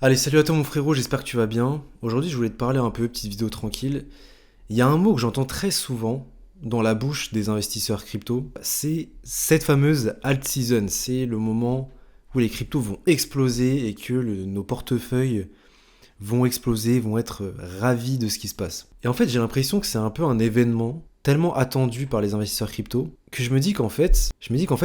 Allez, salut à toi mon frérot, j'espère que tu vas bien. Aujourd'hui, je voulais te parler un peu, petite vidéo tranquille. Il y a un mot que j'entends très souvent dans la bouche des investisseurs crypto, c'est cette fameuse alt season. C'est le moment où les cryptos vont exploser et que nos portefeuilles vont exploser, vont être ravis de ce qui se passe. Et en fait, j'ai l'impression que c'est un peu un événement tellement attendu par les investisseurs crypto que je me dis qu'en fait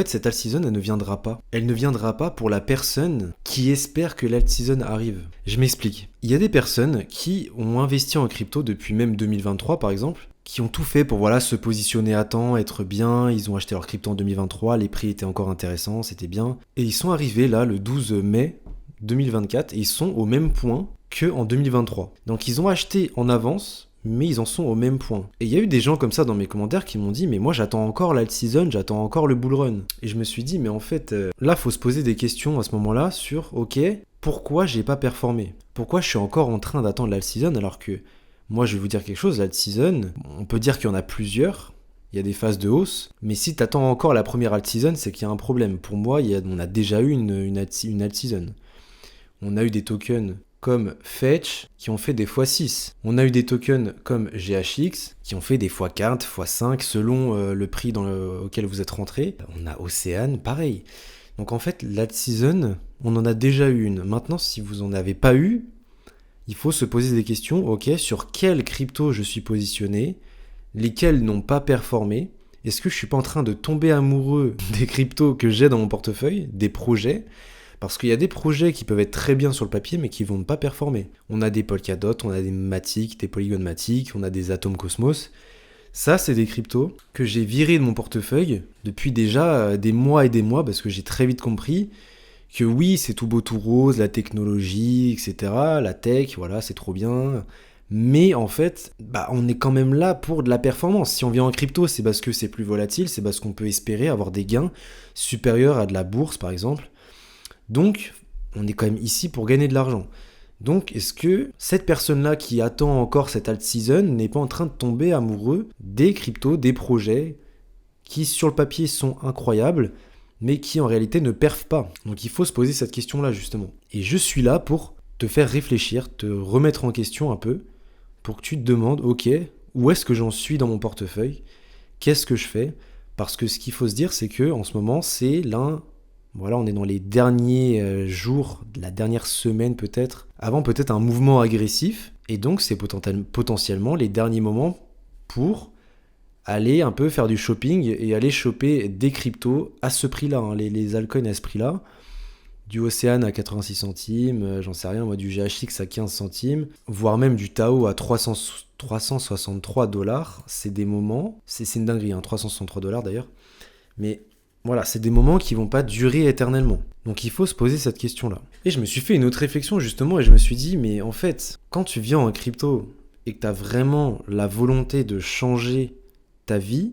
cette alt season elle ne viendra pas. Elle ne viendra pas pour la personne qui espère que l'alt season arrive. Je m'explique. Il y a des personnes qui ont investi en crypto depuis même 2023 par exemple, qui ont tout fait pour voilà se positionner à temps, être bien, ils ont acheté leur crypto en 2023, les prix étaient encore intéressants, c'était bien et ils sont arrivés là le 12 mai 2024 et ils sont au même point que en 2023. Donc ils ont acheté en avance, mais ils en sont au même point. Et il y a eu des gens comme ça dans mes commentaires qui m'ont dit mais moi j'attends encore l'alt season, j'attends encore le bull run. Et je me suis dit mais en fait là faut se poser des questions à ce moment-là sur ok, pourquoi j'ai pas performé? Pourquoi je suis encore en train d'attendre l'alt season alors que moi je vais vous dire quelque chose, l'alt season, on peut dire qu'il y en a plusieurs. Il y a des phases de hausse, mais si tu attends encore la première alt season, c'est qu'il y a un problème. Pour moi, on a déjà eu une alt season. On a eu des tokens comme Fetch qui ont fait des x6. On a eu des tokens comme GHX qui ont fait des x4, x5 selon le prix auquel vous êtes rentré. On a Océane, pareil. Donc en fait, l'alt season, on en a déjà eu une. Maintenant, si vous en avez pas eu, il faut se poser des questions. Ok, sur quelle crypto je suis positionné, lesquelles n'ont pas performé. Est-ce que je suis pas en train de tomber amoureux des cryptos que j'ai dans mon portefeuille, des projets? Parce qu'il y a des projets qui peuvent être très bien sur le papier, mais qui vont pas performer. On a des Polkadot, on a des Matic, des Polygon Matic, on a des Atom Cosmos. Ça, c'est des cryptos que j'ai virés de mon portefeuille depuis déjà des mois et des mois, parce que j'ai très vite compris que oui, c'est tout beau, tout rose, la technologie, etc., la tech, voilà, c'est trop bien. Mais en fait, on est quand même là pour de la performance. Si on vient en crypto, c'est parce que c'est plus volatile, c'est parce qu'on peut espérer avoir des gains supérieurs à de la bourse, par exemple. Donc, on est quand même ici pour gagner de l'argent. Donc, est-ce que cette personne-là qui attend encore cette alt season n'est pas en train de tomber amoureux des cryptos, des projets qui sur le papier sont incroyables, mais qui en réalité ne perfent pas? Donc, il faut se poser cette question-là justement. Et je suis là pour te faire réfléchir, te remettre en question un peu, pour que tu te demandes, ok, où est-ce que j'en suis dans mon portefeuille? Qu'est-ce que je fais? Parce que ce qu'il faut se dire, c'est que en ce moment, voilà, on est dans les derniers jours, la dernière semaine peut-être, avant peut-être un mouvement agressif, et donc c'est potentiellement les derniers moments pour aller un peu faire du shopping et aller choper des cryptos à ce prix-là, hein, les altcoins à ce prix-là, du Océane à 86 centimes, j'en sais rien, moi du GHX à 15 centimes, voire même du Tao à 363 dollars, c'est des moments, c'est une dinguerie, hein, 363 dollars d'ailleurs, mais voilà, c'est des moments qui vont pas durer éternellement. Donc il faut se poser cette question-là. Et je me suis fait une autre réflexion justement et je me suis dit, mais en fait, quand tu viens en crypto et que tu as vraiment la volonté de changer ta vie,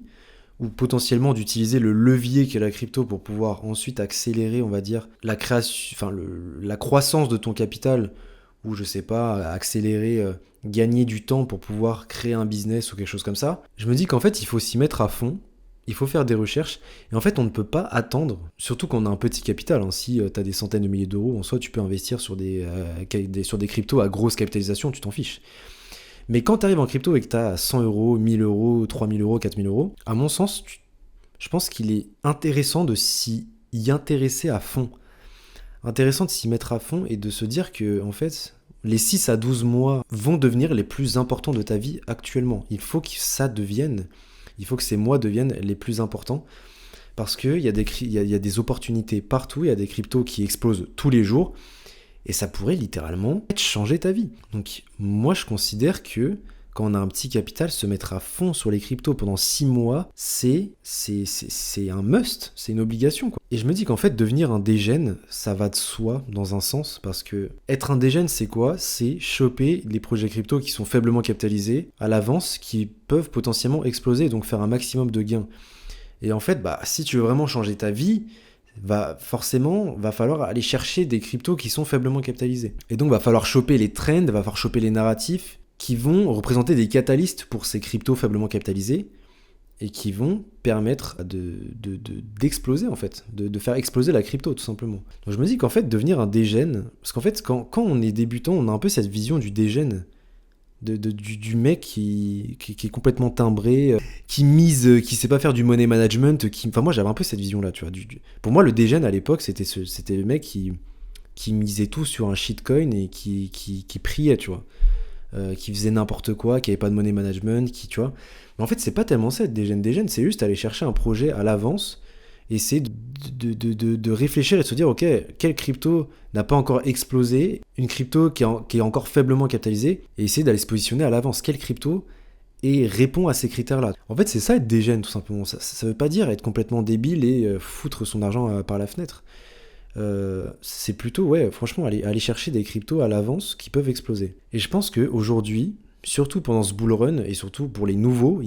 ou potentiellement d'utiliser le levier qu'est la crypto pour pouvoir ensuite accélérer, on va dire, la création, la croissance de ton capital, ou je sais pas, accélérer, gagner du temps pour pouvoir créer un business ou quelque chose comme ça, je me dis qu'en fait, il faut s'y mettre à fond. Il faut faire des recherches. Et en fait, on ne peut pas attendre, surtout quand on a un petit capital. Hein. Si tu as des centaines de milliers d'euros, en soi, tu peux investir sur sur des cryptos à grosse capitalisation, tu t'en fiches. Mais quand tu arrives en crypto et que tu as 100 euros, 1000 euros, 3000 euros, 4000 euros, à mon sens, je pense qu'il est intéressant de s'y intéresser à fond. Intéressant de s'y mettre à fond et de se dire que, en fait, les 6 à 12 mois vont devenir les plus importants de ta vie actuellement. Il faut que ces mois deviennent les plus importants parce qu'il y a des opportunités partout, il y a des cryptos qui explosent tous les jours et ça pourrait littéralement changer ta vie. Donc moi je considère que quand on a un petit capital, se mettre à fond sur les cryptos pendant 6 mois, c'est un must, c'est une obligation, quoi. Et je me dis qu'en fait, devenir un dégène, ça va de soi dans un sens, parce que être un dégène, c'est quoi? C'est choper les projets crypto qui sont faiblement capitalisés à l'avance, qui peuvent potentiellement exploser et donc faire un maximum de gains. Et en fait, si tu veux vraiment changer ta vie, va falloir aller chercher des cryptos qui sont faiblement capitalisés. Et donc, va falloir choper les trends, va falloir choper les narratifs qui vont représenter des catalystes pour ces cryptos faiblement capitalisés et qui vont permettre d'exploser en fait, de faire exploser la crypto tout simplement. Donc je me dis qu'en fait devenir un dégène, parce qu'en fait quand on est débutant, on a un peu cette vision du dégène, du mec qui est complètement timbré, qui mise, qui sait pas faire du money management, enfin moi j'avais un peu cette vision là, tu vois. Pour moi le dégène à l'époque c'était le mec qui misait tout sur un shitcoin et qui priait, tu vois. Qui faisait n'importe quoi, qui avait pas de money management, tu vois. Mais en fait, c'est pas tellement ça être dégène. Dégène, c'est juste aller chercher un projet à l'avance, essayer de réfléchir et de se dire, ok, quelle crypto n'a pas encore explosé, une crypto qui est encore faiblement capitalisée, et essayer d'aller se positionner à l'avance. Quelle crypto et répond à ces critères-là. En fait, c'est ça être dégène, tout simplement. Ça veut pas dire être complètement débile et foutre son argent par la fenêtre. C'est plutôt, ouais, franchement, aller chercher des cryptos à l'avance qui peuvent exploser. Et je pense qu'aujourd'hui, surtout pendant ce bull run, et surtout pour les nouveaux,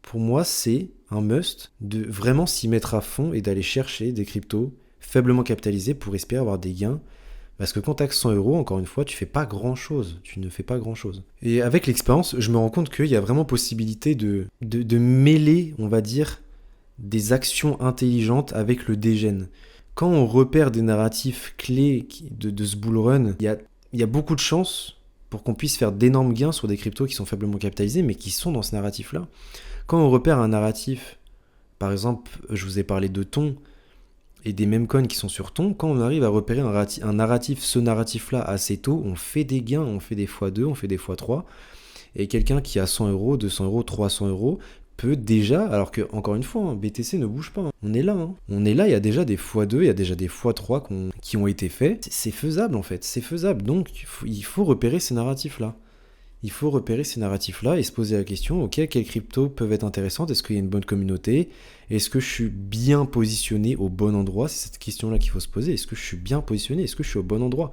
pour moi, c'est un must de vraiment s'y mettre à fond et d'aller chercher des cryptos faiblement capitalisés pour espérer avoir des gains. Parce que quand tu as 100 euros, encore une fois, tu fais pas grand chose. Tu ne fais pas grand chose. Et avec l'expérience, je me rends compte qu'il y a vraiment possibilité de mêler, on va dire, des actions intelligentes avec le dégène. Quand on repère des narratifs clés de ce bull run, il y a beaucoup de chances pour qu'on puisse faire d'énormes gains sur des cryptos qui sont faiblement capitalisés, mais qui sont dans ce narratif-là. Quand on repère un narratif, par exemple, je vous ai parlé de Ton et des mêmes coins qui sont sur Ton, quand on arrive à repérer un narratif, ce narratif-là assez tôt, on fait des gains, on fait des x2, on fait des x3, et quelqu'un qui a 100 euros, 200 euros, 300 euros, peut déjà, alors que, encore une fois, BTC ne bouge pas. On est là. On est là, il y a déjà des x2, il y a déjà des x3 qui ont été faits. C'est faisable, en fait. C'est faisable. Donc, il faut repérer ces narratifs-là. Il faut repérer ces narratifs-là et se poser la question, ok, quelles cryptos peuvent être intéressantes? Est-ce qu'il y a une bonne communauté? Est-ce que je suis bien positionné au bon endroit? C'est cette question-là qu'il faut se poser. Est-ce que je suis bien positionné? Est-ce que je suis au bon endroit?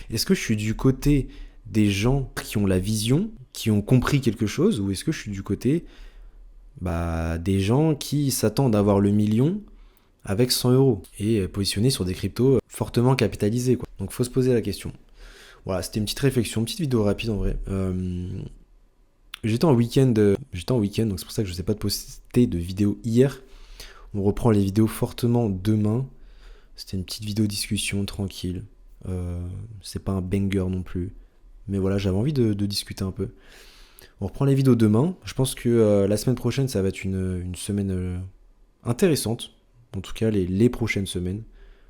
Est-ce que je suis du côté des gens qui ont la vision, qui ont compris quelque chose? Ou est-ce que je suis du côté des gens qui s'attendent à avoir le million avec 100 euros et positionnés sur des cryptos fortement capitalisés, quoi. Donc, faut se poser la question. Voilà, c'était une petite réflexion, une petite vidéo rapide en vrai. J'étais en week-end, donc c'est pour ça que je ne sais pas de poster de vidéo hier. On reprend les vidéos fortement demain. C'était une petite vidéo discussion tranquille. C'est pas un banger non plus. Mais voilà, j'avais envie de discuter un peu. On reprend les vidéos demain. Je pense que la semaine prochaine, ça va être une semaine intéressante. En tout cas, les prochaines semaines.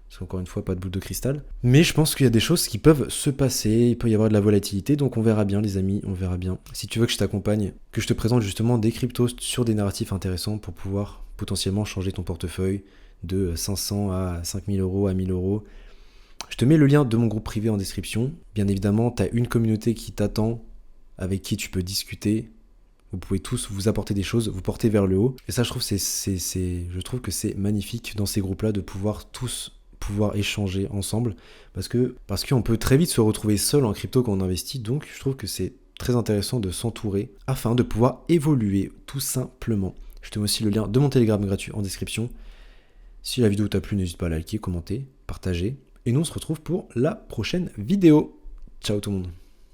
Parce qu'encore une fois, pas de boule de cristal. Mais je pense qu'il y a des choses qui peuvent se passer. Il peut y avoir de la volatilité. Donc on verra bien, les amis. On verra bien. Si tu veux que je t'accompagne, que je te présente justement des cryptos sur des narratifs intéressants pour pouvoir potentiellement changer ton portefeuille de 500 à 5000 euros à 1000 euros. Je te mets le lien de mon groupe privé en description. Bien évidemment, tu as une communauté qui t'attend, avec qui tu peux discuter. Vous pouvez tous vous apporter des choses, vous porter vers le haut. Et ça, je trouve que c'est magnifique dans ces groupes-là de pouvoir échanger ensemble. Parce qu'on peut très vite se retrouver seul en crypto quand on investit. Donc, je trouve que c'est très intéressant de s'entourer afin de pouvoir évoluer tout simplement. Je te mets aussi le lien de mon Telegram gratuit en description. Si la vidéo t'a plu, n'hésite pas à liker, commenter, partager. Et nous, on se retrouve pour la prochaine vidéo. Ciao tout le monde.